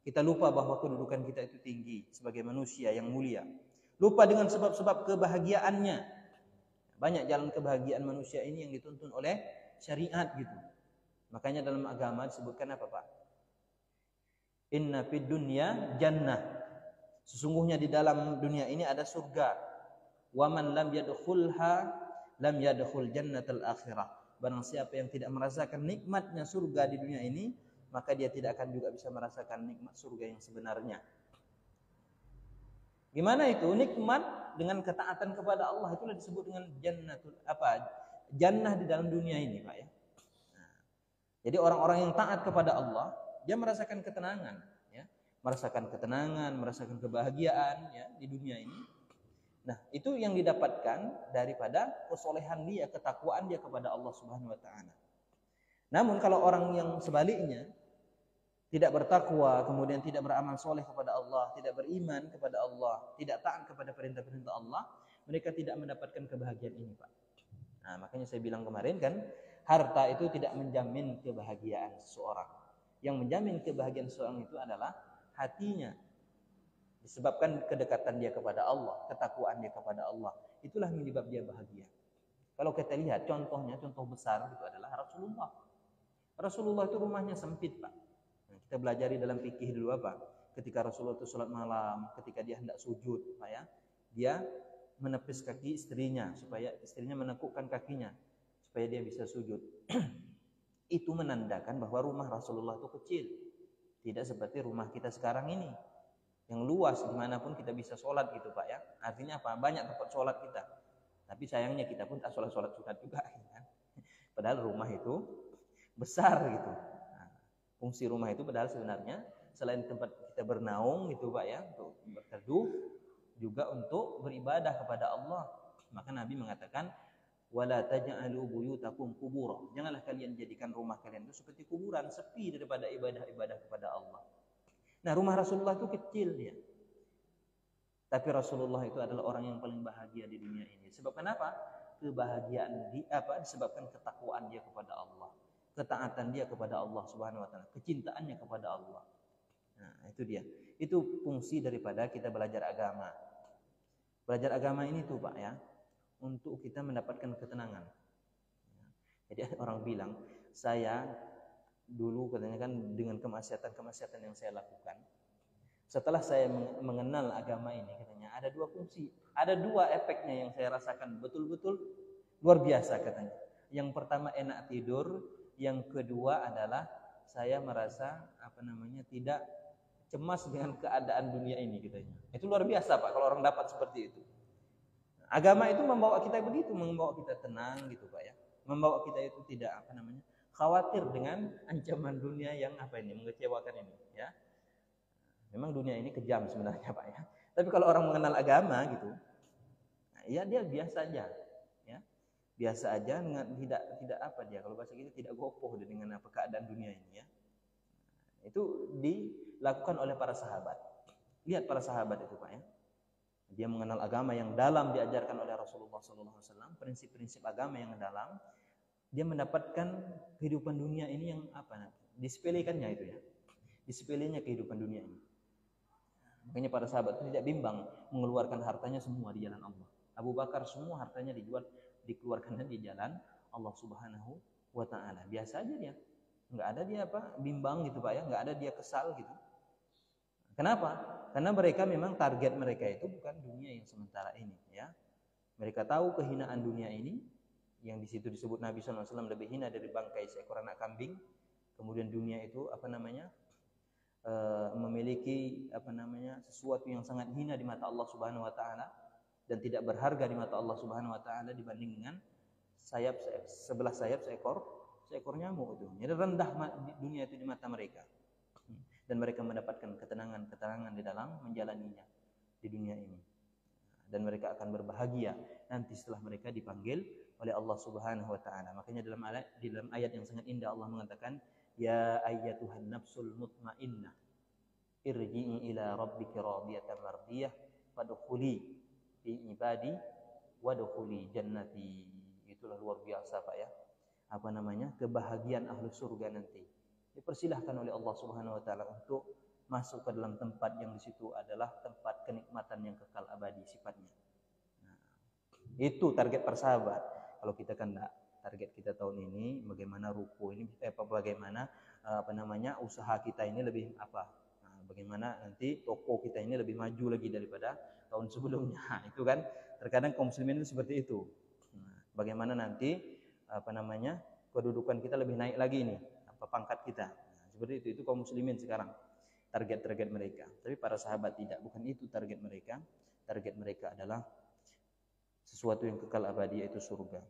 Kita lupa bahwa kedudukan kita itu tinggi sebagai manusia yang mulia. Lupa dengan sebab-sebab kebahagiaannya. Banyak jalan kebahagiaan manusia ini yang dituntun oleh syariat gitu. Makanya dalam agama disebutkan apa, Pak? Inna fid dunya jannah. Sesungguhnya di dalam dunia ini ada surga. Wa man lam yadkhulha lam yadkhul jannatal akhirah. Barang siapa yang tidak merasakan nikmatnya surga di dunia ini, maka dia tidak akan juga bisa merasakan nikmat surga yang sebenarnya. Gimana itu? Nikmat dengan ketaatan kepada Allah itulah disebut dengan jannah di dalam dunia ini, Pak ya. Nah, jadi orang-orang yang taat kepada Allah, dia merasakan ketenangan, ya. Merasakan ketenangan, merasakan kebahagiaan ya di dunia ini. Nah, itu yang didapatkan daripada kesolehan dia, ketakwaan dia kepada Allah Subhanahu wa taala. Namun kalau orang yang sebaliknya tidak bertakwa, kemudian tidak beramal soleh kepada Allah, tidak beriman kepada Allah, tidak taat kepada perintah-perintah Allah, mereka tidak mendapatkan kebahagiaan ini, Pak. Nah, makanya saya bilang kemarin kan, harta itu tidak menjamin kebahagiaan seseorang. Yang menjamin kebahagiaan seseorang itu adalah hatinya. Disebabkan kedekatan dia kepada Allah, ketakwaan dia kepada Allah. Itulah yang menyebab dia bahagia. Kalau kita lihat contohnya, contoh besar itu adalah Rasulullah. Rasulullah itu rumahnya sempit, Pak. Kita belajari dalam fikih dulu apa? Ketika Rasulullah itu sholat malam, ketika dia hendak sujud, Pak ya, dia menepis kaki istrinya supaya istrinya menekukkan kakinya supaya dia bisa sujud. Itu menandakan bahwa rumah Rasulullah itu kecil, tidak seperti rumah kita sekarang ini yang luas dimanapun kita bisa sholat gitu, Pak ya. Artinya apa? Banyak tempat sholat kita. Tapi sayangnya kita pun tak sholat sunat juga, kan? Padahal rumah itu besar gitu. Fungsi rumah itu padahal sebenarnya selain tempat kita bernaung gitu, Pak ya, untuk berteduh, juga untuk beribadah kepada Allah. Maka Nabi mengatakan wala taj'alu buyutakum qubura. Janganlah kalian jadikan rumah kalian itu seperti kuburan, sepi daripada ibadah-ibadah kepada Allah. Nah, rumah Rasulullah itu kecil dia. Tapi Rasulullah itu adalah orang yang paling bahagia di dunia ini. Sebab kenapa? Kebahagiaan disebabkan ketakwaan dia kepada Allah. Ketaatan dia kepada Allah Subhanahu wa taala, kecintaannya kepada Allah. Nah, itu dia. Itu fungsi daripada kita belajar agama. Belajar agama ini tuh, Pak ya, untuk kita mendapatkan ketenangan. Jadi orang bilang, saya dulu katanya kan dengan kemaksiatan yang saya lakukan. Setelah saya mengenal agama ini, katanya ada dua fungsi, ada dua efeknya yang saya rasakan betul-betul luar biasa katanya. Yang pertama enak tidur, yang kedua adalah saya merasa tidak cemas dengan keadaan dunia ini katanya. Itu luar biasa, Pak, kalau orang dapat seperti itu. Agama itu membawa kita begitu, membawa kita tenang gitu, Pak ya. Membawa kita itu tidak khawatir dengan ancaman dunia yang mengecewakan ini, ya. Memang dunia ini kejam sebenarnya, Pak ya. Tapi kalau orang mengenal agama gitu, ya dia biasa aja. Biasa aja, tidak kalau bahasa kita tidak gopoh dengan keadaan dunia ini ya. Itu dilakukan oleh para sahabat. Lihat para sahabat itu, Pak ya. Dia mengenal agama yang dalam diajarkan oleh Rasulullah SAW, prinsip-prinsip agama yang dalam. Dia mendapatkan kehidupan dunia ini yang disepelekannya itu ya. Disepelenya kehidupan dunia ini. Makanya para sahabat itu tidak bimbang mengeluarkan hartanya semua di jalan Allah. Abu Bakar semua hartanya dikeluarkan di jalan Allah Subhanahu wa taala. Biasa aja dia. Enggak ada dia bimbang gitu, Pak ya, enggak ada dia kesal gitu. Kenapa? Karena mereka memang target mereka itu bukan dunia yang sementara ini ya. Mereka tahu kehinaan dunia ini yang di situ disebut Nabi sallallahu alaihi wasallam lebih hina dari bangkai seekor anak kambing. Kemudian dunia itu memiliki sesuatu yang sangat hina di mata Allah Subhanahu wa taala dan tidak berharga di mata Allah Subhanahu wa taala dibanding dengan sebelah sayap seekor nyamuk itu. Jadi rendah dunia itu di mata mereka. Dan mereka mendapatkan ketenangan di dalam menjalaninya di dunia ini. Dan mereka akan berbahagia nanti setelah mereka dipanggil oleh Allah Subhanahu wa taala. Makanya dalam ayat yang sangat indah Allah mengatakan, ya ayyatuhan nafsul mutmainnah irji'i ila rabbiki radiyatan mardiyah fadkhuli fi ibadi wadkhuli jannati. Itulah luar biasa, Pak ya. Kebahagiaan ahli surga nanti. Dipersilahkan oleh Allah Subhanahu wa taala untuk masuk ke dalam tempat yang di situ adalah tempat kenikmatan yang kekal abadi sifatnya. Nah, itu target persahabat. Kalau kita kan enggak, target kita tahun ini bagaimana ruko ini bagaimana usaha kita ini lebih bagaimana nanti toko kita ini lebih maju lagi daripada tahun sebelumnya. Itu kan terkadang kaum muslimin itu seperti itu. Nah, bagaimana nanti kedudukan kita lebih naik lagi nih, pangkat kita. Nah, seperti itu kaum muslimin sekarang target mereka. Tapi para sahabat tidak, bukan itu target mereka. Target mereka adalah sesuatu yang kekal abadi, yaitu surga.